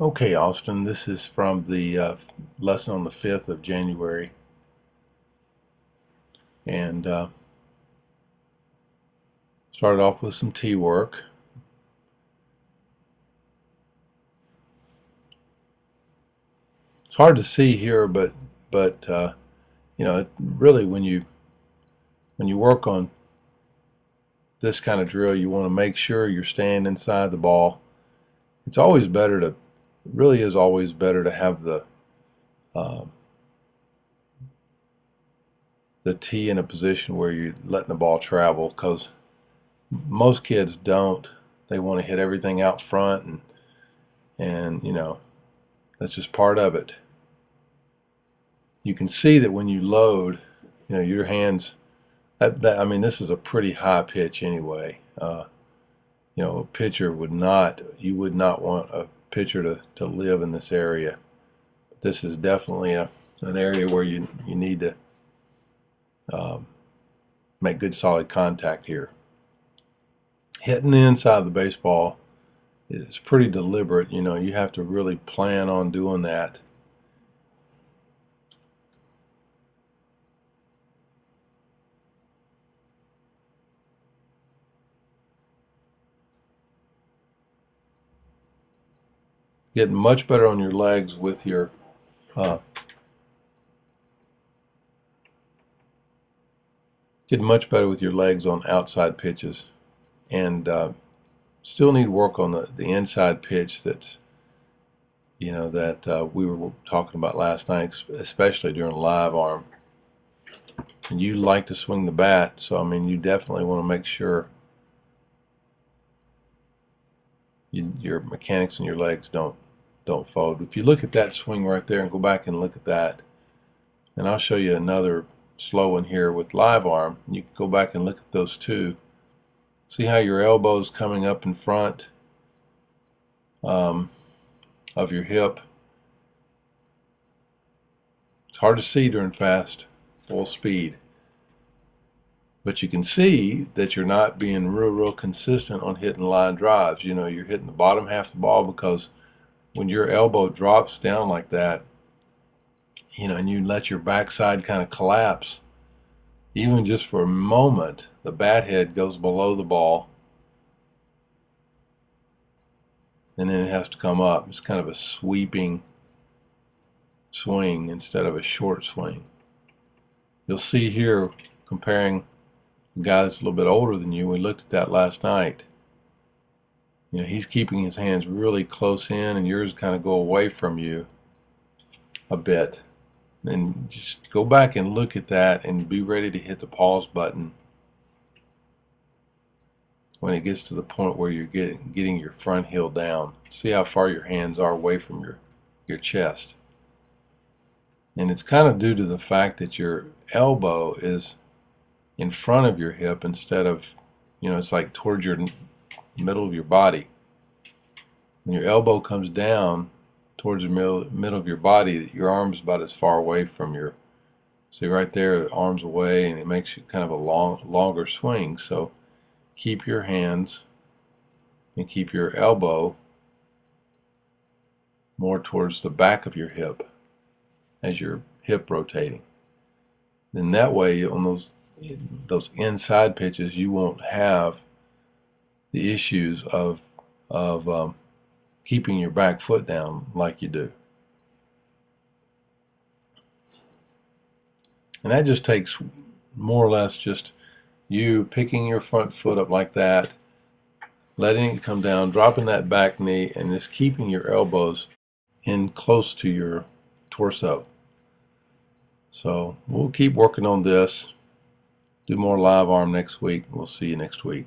Okay, Austin, this is from the lesson on the 5th of January. And started off with some T work. It's hard to see here, but really when you work on this kind of drill, you want to make sure you're staying inside the ball. It's always better to, really is always better to have uh, the tee in a position where you're letting the ball travel, because most kids don't. They want to hit everything out front, and that's just part of it. You can see that when you load, your hands. I mean, this is a pretty high pitch anyway. A pitcher would not. You would not want a pitcher to live in this area. This is definitely an area where you need to make good solid contact here. Hitting the inside of the baseball is pretty deliberate. You have to really plan on doing that. Getting much better on your legs with your getting much better with your legs on outside pitches, and still need work on the inside pitch that we were talking about last night, especially during live arm. And you like to swing the bat, so I mean, you definitely want to make sure your mechanics in your legs don't fold. If you look at that swing right there and go back and look at that, and I'll show you another slow one here with live arm. You can go back and look at those two. See how your elbow's coming up in front of your hip. It's hard to see during fast, full speed, but you can see that you're not being real consistent on hitting line drives. You're hitting the bottom half of the ball, because when your elbow drops down like that, and you let your backside kind of collapse, even just for a moment, the bat head goes below the ball, and then it has to come up. It's kind of a sweeping swing instead of a short swing. You'll see here, comparing the guy that's a little bit older than you, we looked at that last night. He's keeping his hands really close in, and yours kind of go away from you a bit. And just go back and look at that and be ready to hit the pause button when it gets to the point where you're getting your front heel down. See how far your hands are away from your chest. And it's kind of due to the fact that your elbow is in front of your hip instead of, it's like towards your middle of your body. When your elbow comes down towards the middle of your body, your arm's about as far away from your, see right there, arms away, and it makes you kind of a longer swing. So keep your hands and keep your elbow more towards the back of your hip as your hip rotating. Then that way, on those inside pitches, you won't have the issues of keeping your back foot down like you do. And that just takes more or less just you picking your front foot up like that, letting it come down, dropping that back knee, and just keeping your elbows in close to your torso. So we'll keep working on this. Do more live arm next week. We'll see you next week.